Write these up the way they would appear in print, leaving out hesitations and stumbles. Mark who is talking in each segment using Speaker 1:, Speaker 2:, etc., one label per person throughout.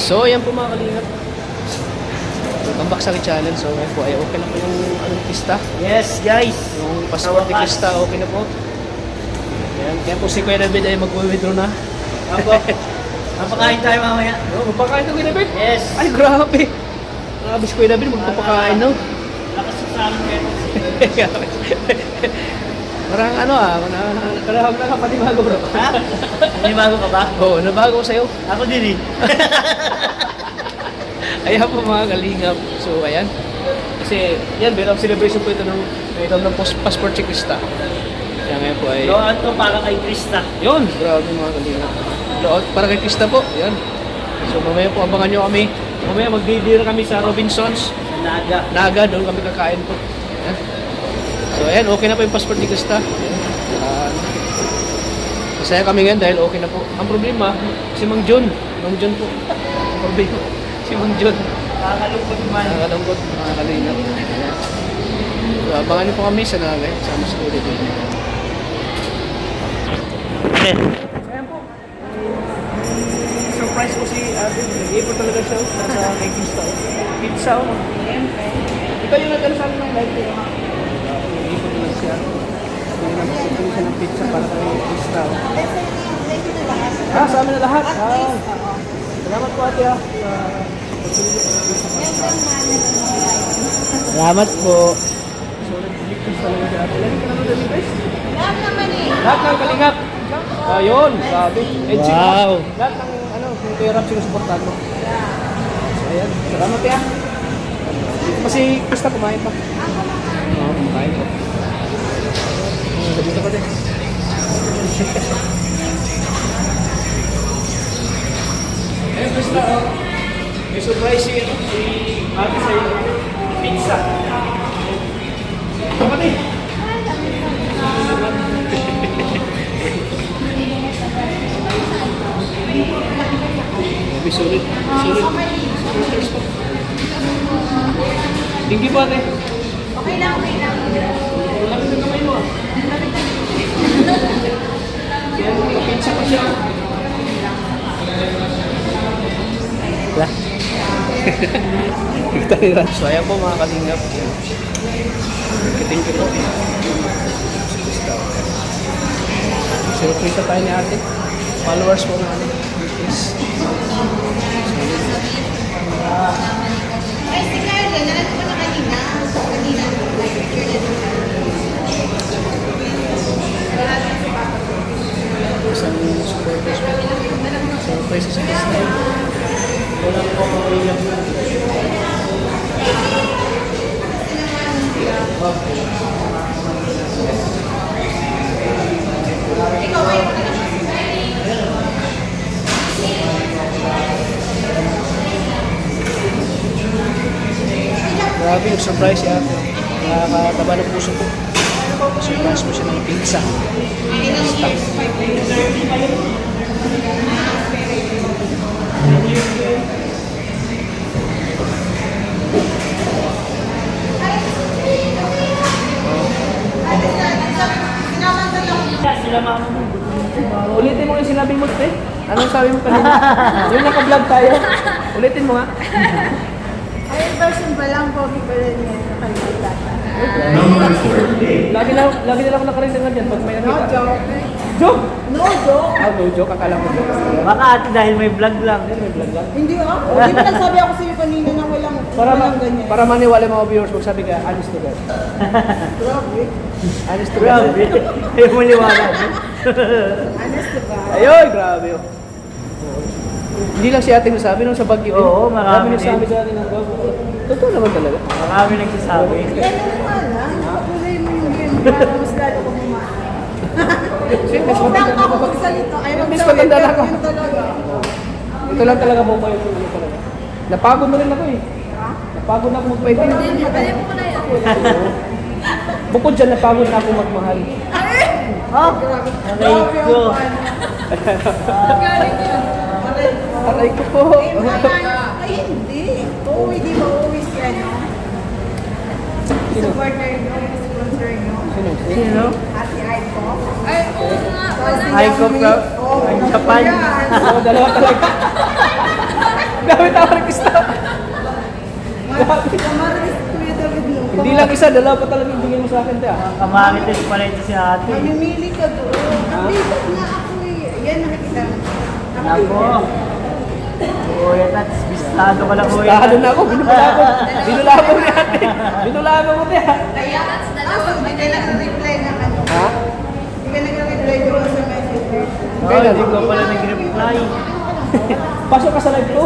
Speaker 1: So, ayan po mga kalingap. Welcome back sa aking channel. So, ngayon po ay okay na po yung pista.
Speaker 2: Yes, guys.
Speaker 1: Yung passport ni Krista, okay na po. Ayan, kaya po si Kuya David ay mag-withdraw na.
Speaker 2: Ako. Napakain tayo mamaya.
Speaker 1: Oh, magpakain to Kuya David?
Speaker 2: Yes.
Speaker 1: Ay, grabe. Grabe si Kuya David, magpapakain, no?
Speaker 2: Lakas sa amin kayo.
Speaker 1: Parang ano nakapanibago bro.
Speaker 2: Ha? Nanibago ka ba?
Speaker 1: Oo, nabago ko sa'yo.
Speaker 2: Ako din eh.
Speaker 1: Ayan po mga kalingap. So, ayan. Kasi, yan, meron celebration po ito ng passport si Krista. Kaya ngayon po ay...
Speaker 2: Loan to para kay Krista.
Speaker 1: Yun, grabe mga kalingap. Load para kay Krista po. Ayan. So, mamaya po abangan nyo kami. Mamaya mag-dinner kami sa Robinsons.
Speaker 2: Naga.
Speaker 1: Naga, doon kami kakain po. Ayan. So, ayan, okay na po yung passport ni Krista. Masaya kami ngayon dahil okay na po. Ang problema, si Mang John. Mang John po. Ang problema, si Mang John.
Speaker 2: Nakakalungkot man.
Speaker 1: Nakakalungkot, mga kalingap. Ayan. So, abangan niyo po kami sa Naga. Sama sa ulit.
Speaker 2: Okay.
Speaker 1: Ayan po. Surprise ko si Ate. Nag-iipon talaga siya sa kay Krista. Pizza o. Ikaw yung nag-ano sa amin ng live ko. Nag-iipon talaga siya. Sabi na magpapili siya ng pizza para kay Krista. Sa amin na lahat. Salamat po ate ha.
Speaker 2: Salamat po.
Speaker 1: So, nag-iipon talaga si ate. Lagi ka na doon guys?
Speaker 3: Lahat naman eh.
Speaker 1: Lahat ng kalingap. Ayun, sabi.
Speaker 2: Wow.
Speaker 1: Lahat ng kung kaya rap sinusuportahan mo. So, ayan. Salamat ya. Kasi Krista kumain pa. Oo, kumain pa. Dito pa din. Ayun, Krista, oh. May surprise si ate sa'yo. Pizza. Ito pa din. Sulit. Sulit. Tinggi po ate.
Speaker 3: Okay lang, okay lang.
Speaker 1: Malapit na kamay mo ah. Kaya pizza pa siya.
Speaker 2: Wala.
Speaker 1: So ayan po mga kalingap. Thank you po. Surprise tayo ni ate. Followers po namin. Please.
Speaker 3: Ay, si Carla, nalang ko na kanina. Kanina, picture na doon.
Speaker 1: Isang supporters po. Surprise sa Krista. Wala po mga
Speaker 3: Ikaw ay
Speaker 1: grabe yung surprise ya. Nakakataba ng puso ko. Surprise mo siya ng pizza.
Speaker 2: Sila mama mo.
Speaker 1: Ulitin mo yung sinabi mo, te. Anong sabi mo kanina? Yung naka-vlog tayo. Ulitin mo nga.
Speaker 3: ay, version pa lang, pogi pa rin yan. Nakalimutan.
Speaker 1: Lagi na lang ako nakarinig nga dyan pag may
Speaker 3: No
Speaker 1: nakita.
Speaker 3: joke.
Speaker 1: Joke?
Speaker 3: No joke.
Speaker 1: No joke. Akala ko joke.
Speaker 2: Baka ate dahil may vlog lang.
Speaker 1: May vlog lang.
Speaker 3: Hindi ah. Hindi ba nagsabi ako sa'yo kanina na walang ganyan.
Speaker 1: Para maniwala yung mga viewers, magsabi ka, honest to God.
Speaker 3: Grabe.
Speaker 1: Honest to God.
Speaker 2: Grabe. Ayaw mo liwanag.
Speaker 3: Honest ba?
Speaker 1: Ayun, grabe oh. Hindi lang si ate nasabi nung sa Baguio.
Speaker 2: Oo, marami
Speaker 1: nagsabi
Speaker 2: din.
Speaker 1: sa atin ng totoo naman talaga.
Speaker 2: Marami nagsasabi.
Speaker 3: Yan naman ah. Patuloy mo yung game. Para mas lalo ko bumata.
Speaker 1: Siyempre, mas
Speaker 3: Huwag
Speaker 1: maganda
Speaker 3: ako
Speaker 1: na
Speaker 3: magsalita. Ay,
Speaker 1: Mas
Speaker 3: magsalita.
Speaker 1: maganda na ako.
Speaker 3: Yun talaga.
Speaker 1: Ito lang talaga po kayo. Napagod na rin ako eh. Napagod na ako magpaitin. Bukod dyan, napagod na ako magmahal.
Speaker 2: Oh,
Speaker 3: Grabe.
Speaker 2: aray ko.
Speaker 3: Galing yun.
Speaker 1: Aray ko po.
Speaker 3: Ay, hindi. Oo, hindi ba always yan, no? Supporter nyo, sponsor nyo.
Speaker 2: Sino?
Speaker 3: Ate Aiko.
Speaker 4: Ay, oo nga.
Speaker 2: Aiko from Japan.
Speaker 1: Oo, dalawa talaga. May tawag artista.
Speaker 3: Kamarites Kuya David mo.
Speaker 1: Hindi lang isa, dalawa pa talaga ibigay mo sa akin, te.
Speaker 2: Kamarites pala ito si ate.
Speaker 3: Mamimili ka doon. Nandito na ako eh. Yan, nakikita mo.
Speaker 2: Ako. Kuya Tats, bistado ka lang kuya.
Speaker 1: Tahado na ako, binulabog. Binulabog ni ate. Binulabog mo, te.
Speaker 3: Kaya, hindi ka nag-reply na ano.
Speaker 1: Ha?
Speaker 3: Hindi ka nag-reply doon sa messenger.
Speaker 2: Oh, hindi ko pala nag-reply.
Speaker 1: Pasok ka sa live ko.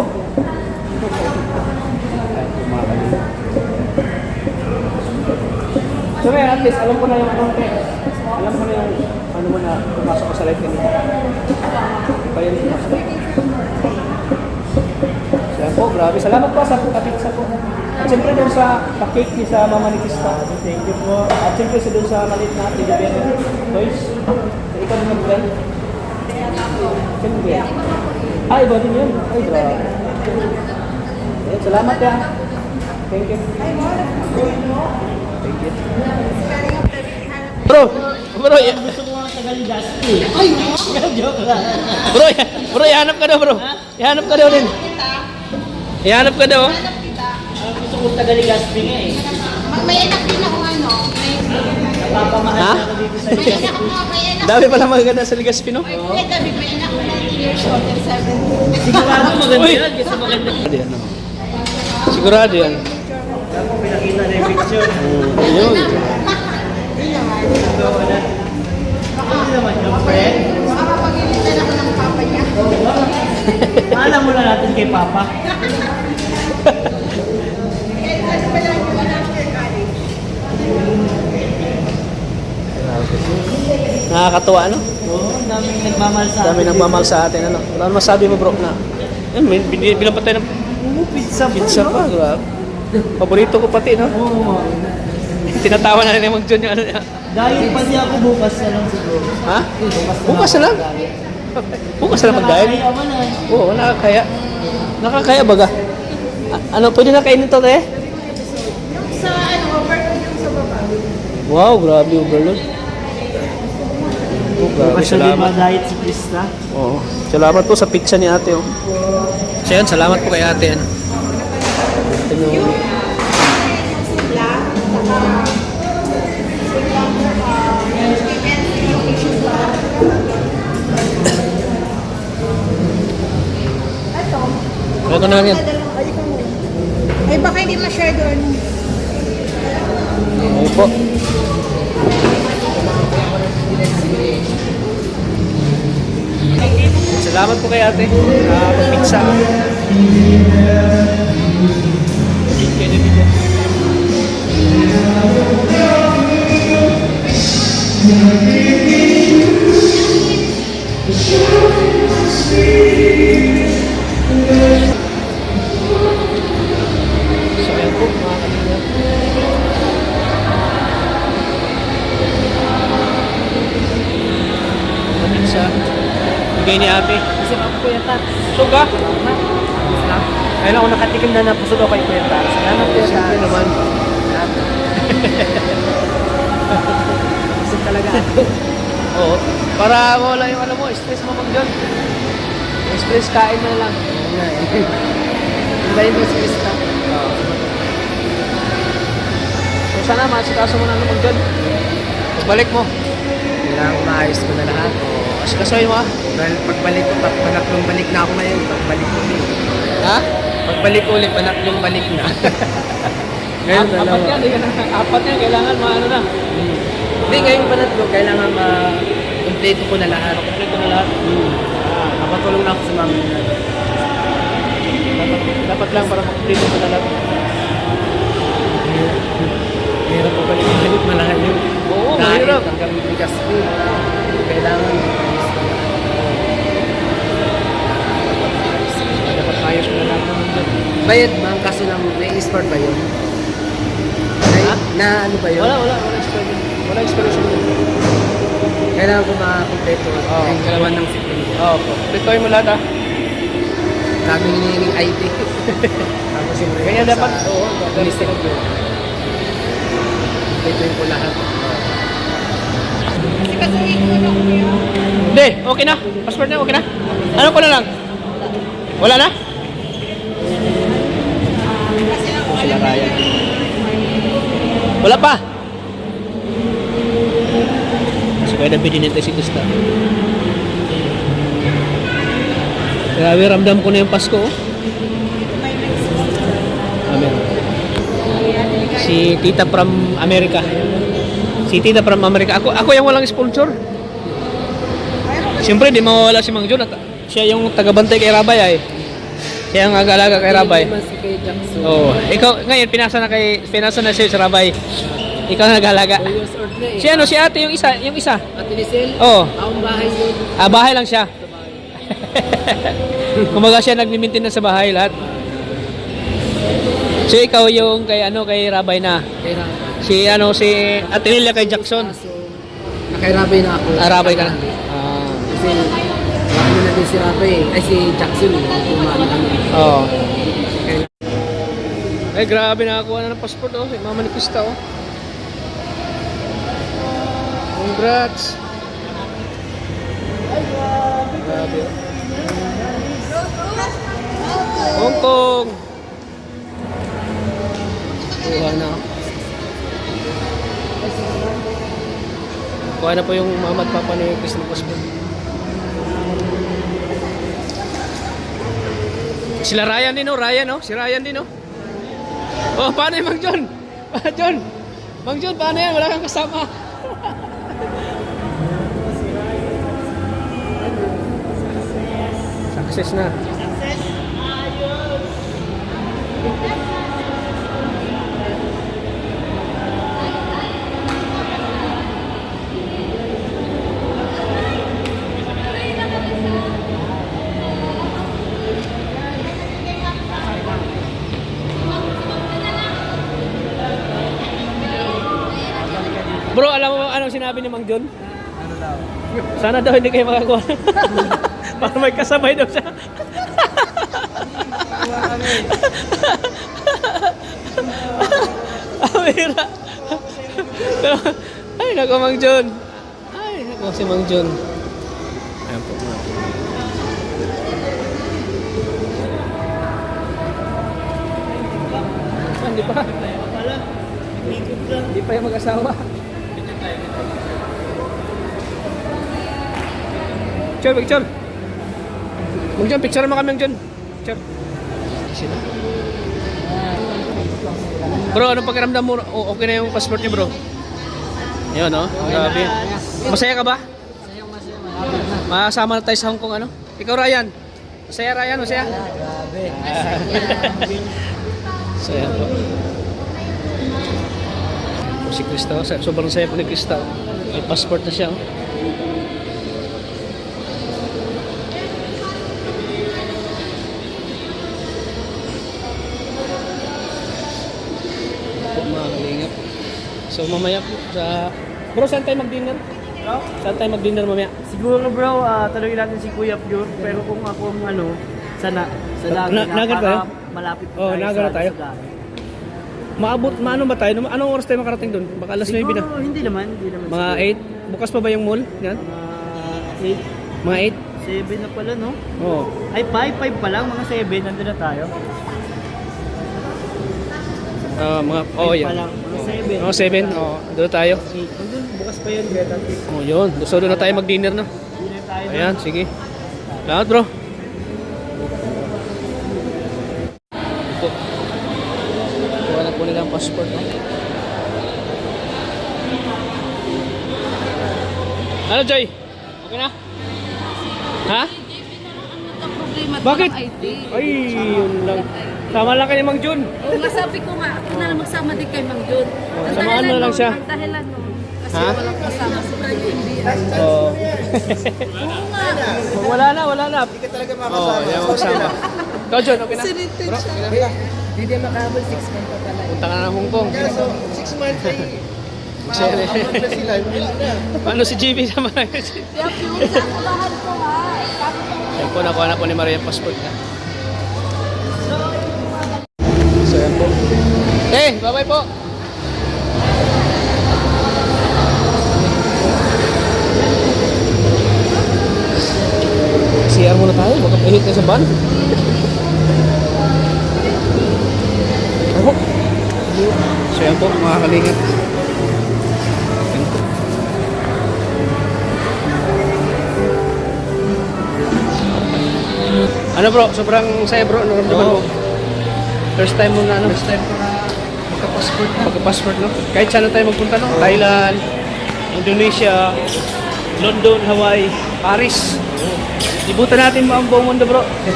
Speaker 1: So ngayon, at least, alam ko na yung ano, te. Alam ko na yung ano mo na pumasok ka sa live kanina. Iba yun, pumasok. Yan po, grabe. Salamat po sa kapitsa po. At siyempre doon sa pa-cake ni sa Mama ni Krista.
Speaker 2: Thank you po.
Speaker 1: At siyempre sa doon sa maliit na Teddy Toys. So, ikaw din mag-brand. Siyempre. Ay, iba din yun. Ay, grabe. Ayan, salamat ya. Thank you. Thank you. Bro,
Speaker 2: Gusto ko nga tagal Dusty. Ay, joke lang.
Speaker 1: bro, ihanap ka daw, bro. Ihanap ka daw din. Ihanap ka daw.
Speaker 2: Gusto ko tagal Dusty nga eh.
Speaker 3: May anak din ako ano.
Speaker 2: Napapamahal
Speaker 1: Ha?
Speaker 2: na ako dito sa
Speaker 3: May anak ko, may anak.
Speaker 1: Dami pala magaganda sa Ligaspi, no?
Speaker 3: Kuya David, may anak ko 19 years old and 17.
Speaker 2: Sigurado maganda
Speaker 1: Uy!
Speaker 2: yan. Kasi maganda.
Speaker 1: Sigurado yan.
Speaker 2: Ako pinakita na yung picture.
Speaker 1: Yun.
Speaker 2: Ito, wala. Hindi naman yung friend.
Speaker 3: Baka mapagilitan ako ng papa niya.
Speaker 2: Alam mo na natin kay Papa.
Speaker 3: Kahit ano pa lang yung after college.
Speaker 1: Nakakatuwa, no?
Speaker 2: Oo, daming nagmamahal sa
Speaker 1: Dami nagmamahal sa atin, ano? Ano masabi mo, bro, na? Yan, bilang pa tayo ng
Speaker 2: pizza
Speaker 1: pizza pa, grabe. Paborito ko pati, no?
Speaker 2: Oo.
Speaker 1: Tinatawa na rin yung mag-John yung ano niya.
Speaker 2: Dahil pati ako bukas na lang siguro.
Speaker 1: Ha? Bukas na lang? Bukas na lang mag-diet?
Speaker 2: Kaya man na.
Speaker 1: Oo, nakakaya. Nakakaya baga. Ano, pwede na kainin to, te?
Speaker 3: Yung sa ano, overload yung sa baba.
Speaker 1: Wow, grabe, overload. Oh, grabe,
Speaker 2: Bukas na din
Speaker 1: salamat.
Speaker 2: ma-diet si Krista.
Speaker 1: Oo. Salamat po sa pizza ni ate, oh. So yan, salamat po kay ate, ano. Ito yung...
Speaker 3: Sila, saka ito.
Speaker 1: Ito na lang yan.
Speaker 3: Ay, ikaw mo. Ay, baka hindi masyado ano.
Speaker 1: Okay po. Salamat po kay ate sa pag-pizza. So ayan po mga kanina. Pizza. Bigay ni ate.
Speaker 2: Kasi ako Kuya Tats.
Speaker 1: Busog ka?
Speaker 2: Kailan ako nakatikim na napusog ako kay Kuya Tats. Salamat Kuya
Speaker 1: Siyempre
Speaker 2: Tats.
Speaker 1: naman.
Speaker 2: Busog talaga.
Speaker 1: Oo. Para wala yung alam mo, stress mo mag dyan. Stress, kain mo na lang.
Speaker 2: Hintayin mo si Krista.
Speaker 1: So sana masikaso mo na naman dyan. Pagbalik mo.
Speaker 2: Kailangan maayos ko na lahat.
Speaker 1: Asikasuhin mo ah.
Speaker 2: Dahil pagbalik ko, panaklong balik na ako ngayon. Pagbalik ko ulit.
Speaker 1: Ha?
Speaker 2: Pagbalik ulit, panaklong balik na. Ngayon,
Speaker 1: Apat yan. Apat yan. Kailangan maano na.
Speaker 2: Hindi, ngayon panatlo, kailangan ma-complete ko na lahat.
Speaker 1: Kompleto na lahat.
Speaker 2: Napatulong na ako sa mami na.
Speaker 1: Dapat lang para makompleto mo na lahat.
Speaker 2: Mahirap pa balik na lahat yun.
Speaker 1: Oo,
Speaker 2: Kahit
Speaker 1: mahirap.
Speaker 2: hanggang bigas ko. Kailangan
Speaker 1: Dapat ayos mo na lahat naman dyan.
Speaker 2: bayad ba? Ang kaso lang, na-i-store ba yun?
Speaker 1: Ha?
Speaker 2: Na ano ba yun?
Speaker 1: Wala explanation. Wala explanation.
Speaker 2: Kailangan ko makakompleto.
Speaker 1: Oo,
Speaker 2: Yung
Speaker 1: kailangan.
Speaker 2: gawa ng sipin.
Speaker 1: Oo, kompletuhin mo lahat ah.
Speaker 2: Daming hinihinging ID. Tapos yung
Speaker 1: Ganyan dapat. Oo,
Speaker 2: Listed ko. Kompletuhin ko lahat.
Speaker 3: Kasi kasuhin ko na ko yun.
Speaker 1: Hindi, okay na. Passport na, okay na. Ano ko na lang? Wala na? Sila Ryan. Wala pa! So kaya na binintay si Krista. Grabe, ramdam ko na yung Pasko. Oh. Amen. Si Tita from America. Si Tita from America. Ako yung walang sponsor. Siyempre, di mawawala si Mang John. At siya yung tagabantay kay Rabay ay. Siya angag-alaga kay Rabay. Oh, ikaw ngayon pinasa na siya sa Rabay. Ikaw ang nag-alaga. Si ano, si ate yung isa.
Speaker 2: Ate Lisel?
Speaker 1: Oh.
Speaker 2: Ang bahay yun.
Speaker 1: Bahay lang siya. Kumaga siya nagmi-maintain sa bahay lahat. So ikaw yung kay Rabay na.
Speaker 2: Kaya
Speaker 1: Si Ate Lilia kay Jackson.
Speaker 2: so, nakairabay na ako.
Speaker 1: Rabay ka na.
Speaker 2: Kasi, ano na din si Rabay ay si Jackson. Kumano kami.
Speaker 1: Oh. Ay grabe nakakuha na ng passport oh. Si Mama ni Krista oh. Congrats. Grabe. Hong Kong. Kuha na. Kuha na po yung mama at papa ni Chris ng passport. Sila Ryan din oh. Si Ryan din oh. Oh, paano yung Mang John? Mang John, paano yan? Wala kang kasama. Success na. Bro, alam mo anong sinabi ni Mang John?
Speaker 2: Ano daw?
Speaker 1: Sana daw hindi kayo makakuha. Para may kasabay daw siya. Amira. Ay, nako Mang John. Ay, nako si Mang John. Ayan po. Hindi pa. Hindi pa yung mag-asawa. Picture. Mang John, picture mo kami Mang John. Picture. Sino? Bro, anong pakiramdam mo? Okay na yung passport niyo, bro? Yun, no? Grabe. Masaya ka ba? Masama na tayo sa Hong Kong, ano? Ikaw, Ryan. Masaya, Ryan? Masaya?
Speaker 2: Grabe.
Speaker 1: Masaya po. Si Krista, sobrang saya po ni Krista. May passport na siya. Oh. Mga kalingap. So mamaya po sa... Bro, saan tayo mag-dinner? Saan tayo mag-dinner mamaya?
Speaker 2: Siguro bro, tanungin natin si Kuya Pure. Pero kung ako sana
Speaker 1: Nagar tayo?
Speaker 2: malapit
Speaker 1: Oh, Nagar na tayo. Maano ba tayo? Anong oras tayo makarating doon? Baka alas 9 na.
Speaker 2: Siguro, hindi naman.
Speaker 1: Mga 8? Bukas pa ba yung mall? Yan? Mga
Speaker 2: 7 na pala, no?
Speaker 1: 8? Oo.
Speaker 2: Ay, 5 pa lang. Mga 7, nandun na tayo.
Speaker 1: Yan.
Speaker 2: Pa lang, mga 7.
Speaker 1: Oh, 7. Oh, doon tayo.
Speaker 2: Nandun, bukas pa yun. Better.
Speaker 1: Oh, yun. So doon na tayo mag-dinner, no?
Speaker 2: Hindi na tayo.
Speaker 1: Ayan, sige. Lahat, bro. Ito. Kuha na po nila ang passport, no? Ano, Joy? Okay na? Ha? Bakit? Ay, yun lang. Sama lang kayo, Mang Jun.
Speaker 3: Oo nga, sabi ko nga, ako na lang magsama din kay Mang Jun. Ang
Speaker 1: samahan
Speaker 3: dahilan
Speaker 1: mo lang
Speaker 3: nun,
Speaker 1: siya.
Speaker 3: Ang dahilan nun. Kasi
Speaker 1: Ha?
Speaker 3: walang kasama sa kanya, hindi.
Speaker 1: Oo.
Speaker 3: Oo nga.
Speaker 1: Wala na. Hindi ka talaga makasama. Oo, yan makasama. Ikaw, John, okay na? Bro, okay na?
Speaker 2: Hindi makabal, 6 months pa pala.
Speaker 1: Punta ka na ng Hong Kong.
Speaker 4: So, 6 months ay
Speaker 1: Abot
Speaker 4: na sila, hindi na.
Speaker 1: Paano si GB sama na yun?
Speaker 3: Kaya pinagkakulahan ko nga.
Speaker 1: Ayun po, nakuha na po ni Maria yung passport na. So, yan po. Bye-bye po. CR muna tayo, baka pahit tayo sa van. Ako. Ayan po mga kalingap. Ano bro, sobrang saya bro, naramdaman mo? First time mo na ano? First time ko na magka-passport na. Magka-passport no? Kahit saan na tayo magpunta no? Thailand, Indonesia, London, Hawaii, Paris. Ibutan natin mo ang buong mundo bro.
Speaker 4: Hindi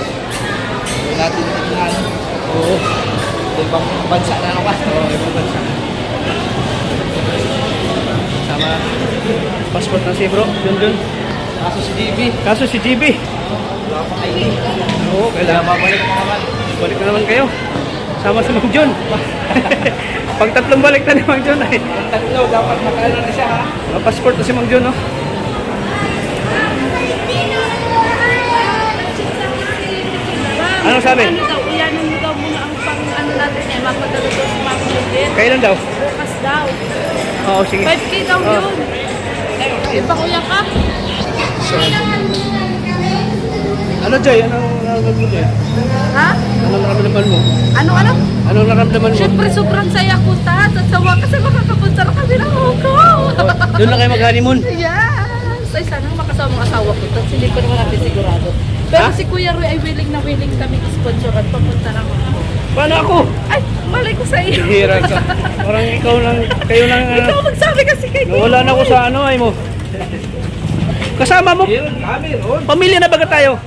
Speaker 4: natin tingnan.
Speaker 1: Oo.
Speaker 4: Ibang bansa na naman.
Speaker 1: Oo, ibang bansa. Sama. Passport na si bro, dun.
Speaker 4: Kaso si DB.
Speaker 1: Kaso si GB.
Speaker 4: Wala pa kayo.
Speaker 1: Oo, kailangan babalik na naman. Balik na naman kayo. Sama si Mang John. Pag tatlong balik na ni Mang John ay.
Speaker 4: Tatlo, dapat makaano na siya ha.
Speaker 1: Passport na si Mang John no? Anong sabi?
Speaker 3: Ano daw, uyanan mo daw muna ang pang natin eh, mapadala daw si Mama Judith.
Speaker 1: Kailan daw?
Speaker 3: Bukas daw.
Speaker 1: Oo, sige.
Speaker 3: 5K daw yun. Ipakuya ka?
Speaker 1: Ano Joy? Anong nararamdaman mo Joy?
Speaker 3: Ha?
Speaker 1: Anong nararamdaman mo?
Speaker 3: Ano?
Speaker 1: Anong nararamdaman mo?
Speaker 3: Siyempre, sobrang saya ko ta. At sawa kasi makakapunta na kami ng Hong Kong.
Speaker 1: Doon na kayo mag-honeymoon?
Speaker 3: Yes! Ay, sana makasama ang asawa ko. Tapos hindi ko naman natin sigurado. Pero
Speaker 1: Ha?
Speaker 3: si Kuya Roy ay willing na willing kami sponsoran papunta ng Hong Kong.
Speaker 1: Paano ako?
Speaker 3: Ay, malay ko sa iyo.
Speaker 1: Hihira ka. Parang ikaw lang, kayo lang.
Speaker 3: Ikaw magsabi kasi kay Kuya
Speaker 1: Nawala na ako sa ano ay mo. Kasama mo?
Speaker 4: Meron.
Speaker 1: Pamilya na baga tayo?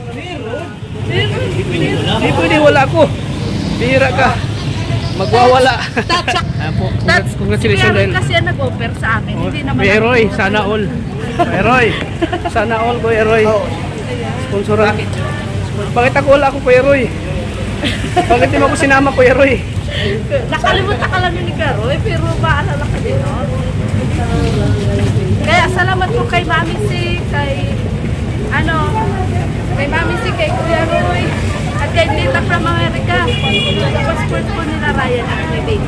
Speaker 1: Hindi pwede, wala ako. Bihira ka. Magwawala. Ayan po. Congratulations
Speaker 3: Kuya Roy
Speaker 1: dahil.
Speaker 3: kasi ang nag-offer sa akin. Hindi naman
Speaker 1: Kuya
Speaker 3: ako-
Speaker 1: Roy, sana all. Kuya Roy. Sana all, Kuya Roy. Sponsoran. Bakit ako wala ako, Kuya Roy? Bakit di mo ako sinama, Kuya Roy?
Speaker 3: Nakalimutan ka lang yun ni Kuya Roy, pero maalala ka din, no? Kaya salamat po kay Mami Si, kay Mami Si, kay Kuya Roy, at kay Tita from America. Sa passport po nila Ryan at my baby.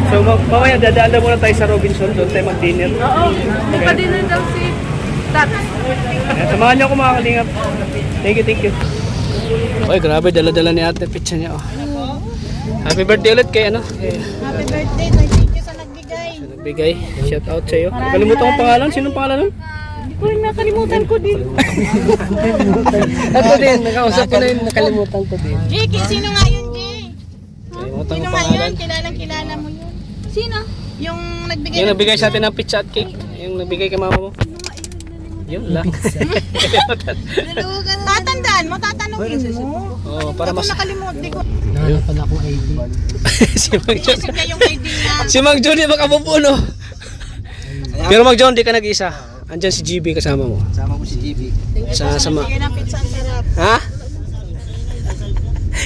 Speaker 1: So, mamaya dadaan na muna tayo sa Robinson. Doon tayo mag-dinner.
Speaker 3: Oo, magpa-din na daw si Tat.
Speaker 1: Ayan, samahan niyo ako mga kalingap. Thank you. Oy, grabe, dala-dala ni ate pizza niya. Oh. Happy birthday ulit kay ano?
Speaker 3: Happy birthday, thank you sa nagbigay.
Speaker 1: Nagbigay. Shout out sa iyo. Nakalimutan ko pangalan. Sino pangalan nun?
Speaker 3: Hindi ko rin nakalimutan ko din.
Speaker 2: Ako din, nakausap ko na yun, nakalimutan ko din.
Speaker 3: Jake, sino nga yun, Jake?
Speaker 1: Nakalimutan ko
Speaker 3: Sino nga
Speaker 1: pangalan.
Speaker 3: yun? Kilalang-kilala mo yun. Sino? Yung nagbigay
Speaker 1: Yung nagbigay sa atin ng pizza at cake. Yung nagbigay kay mama mo. Yun lang.
Speaker 3: Tatandaan mo, tatanungin mo.
Speaker 1: Oh, para mas
Speaker 3: Nakalimutan ko.
Speaker 2: Nahanapan akong ID.
Speaker 1: si Mang John.
Speaker 3: Isip niya yung ID na.
Speaker 1: Si Mang John yung makabubuno. Pero Mang John, di ka nag-isa. Andyan si GB kasama mo.
Speaker 4: Sama ko si GB.
Speaker 1: Sama.
Speaker 3: Sige ng pizza ang sarap.
Speaker 1: Ha?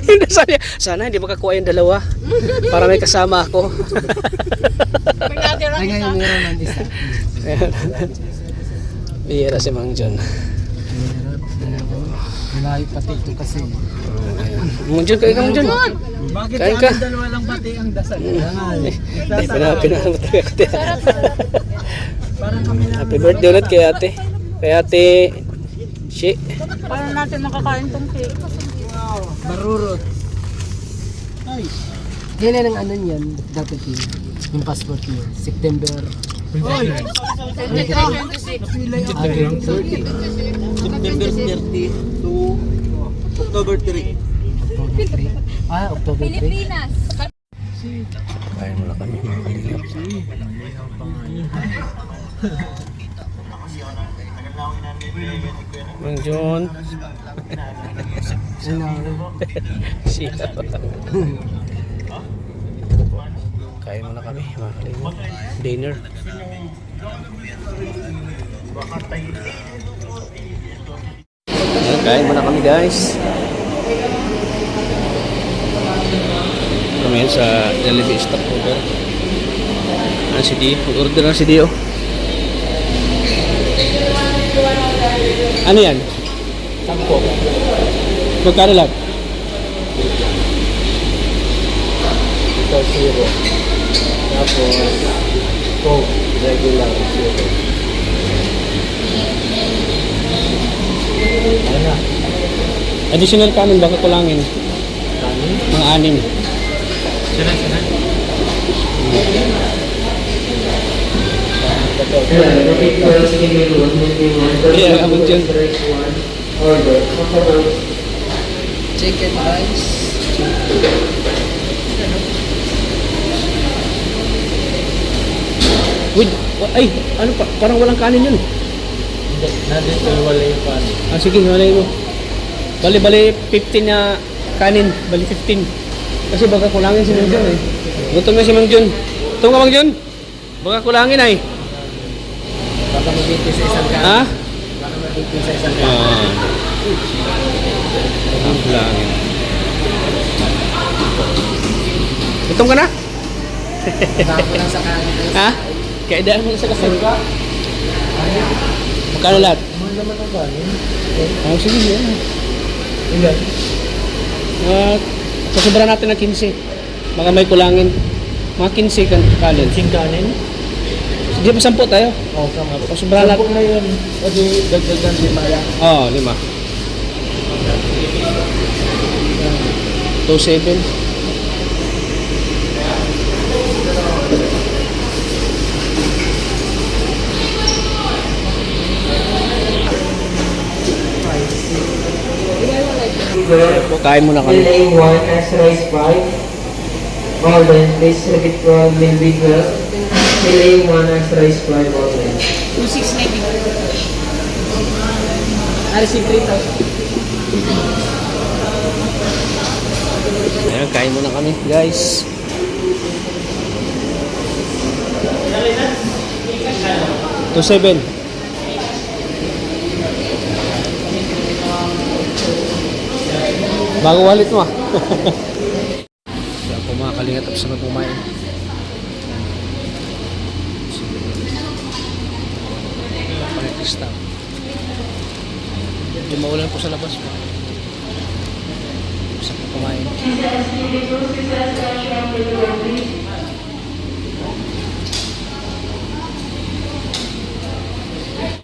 Speaker 1: Yung dasal niya, sana hindi makakuha yung dalawa. Para may kasama ako.
Speaker 2: Ay, ngayon meron ng isa.
Speaker 1: Bihira si Mang John.
Speaker 2: Malayo pati ito kasi.
Speaker 1: Mang John, kain ka Mang John.
Speaker 4: Bakit
Speaker 1: Kain ka.
Speaker 4: dalawa lang pati ang dasal?
Speaker 1: Pinapatay ako. Happy birthday ulit kay ate. Kay ate Shi.
Speaker 3: Paano natin makakain tong cake?
Speaker 2: Marurot. Ay. Kailan ang ano niyan, Dr. P? Yung passport niya, September. Oy!
Speaker 3: 26.
Speaker 4: September 30 to October 3.
Speaker 2: October 3. Ah, October 3.
Speaker 3: Pilipinas.
Speaker 1: Kain mo na kami mga kalingap. Mang John. Siya. Kain mo na kami mga kalingap. Dinner. Ayan, kain mo na kami guys. Kami sa Jollibee Stock Order. Ang si Dio. Order na si Dio. Ano yan? Sampo. Magkano lang?
Speaker 2: Ito, 0. Tapos, Coke, regular, 0. Ano na?
Speaker 1: Additional kanin baka kulangin.
Speaker 2: Kanin?
Speaker 1: Mga anim.
Speaker 2: Sana.
Speaker 1: Iya, abang Jun.
Speaker 2: Chicken rice.
Speaker 1: Wait, ay, ano pa? Parang walang kanin yun.
Speaker 4: Nandito wala yung pan.
Speaker 1: Ah, sige, malay mo. Bali, 15 na kanin. Bali, 15. Kasi baka kulangin si Mang Jun eh. Gutom na si Mang Jun. Gutom ka, Mang Jun? Baka kulangin ay.
Speaker 2: Baka mag-18 sa isang kanin.
Speaker 1: Ha?
Speaker 2: Baka mag-18 sa isang kanin.
Speaker 1: Baka kulangin. Gutom ka na?
Speaker 2: Baka lang sa kanin.
Speaker 1: Ha? Kaya daan mo sa kasal ka. Magkano lahat?
Speaker 2: Mahal naman ang kanin.
Speaker 1: Oh, sige, yan.
Speaker 2: Ilan?
Speaker 1: Pasubra natin ng 15. Baka may kulangin. Mga 15 kan kanin.
Speaker 2: Sing kanin?
Speaker 1: Di ba 10 tayo?
Speaker 2: Oo, sama.
Speaker 1: Pasubra natin.
Speaker 2: Sabog na yun. O di, dagdagan 5 yan.
Speaker 1: Oo, 5. 2.7. Kain muna kami.
Speaker 5: Delay 1 as rice 5. Order, please repeat for will be 12. Delay 1 as rice 5 order.
Speaker 3: 2690.
Speaker 2: RC 3,000.
Speaker 1: Ayan, kain muna kami, guys. To 7. Bago wallet mo ah. Kaya ako mga kalingat tapos na kumain. Panikista. Hindi maulan po sa labas po. Tapos na kumain.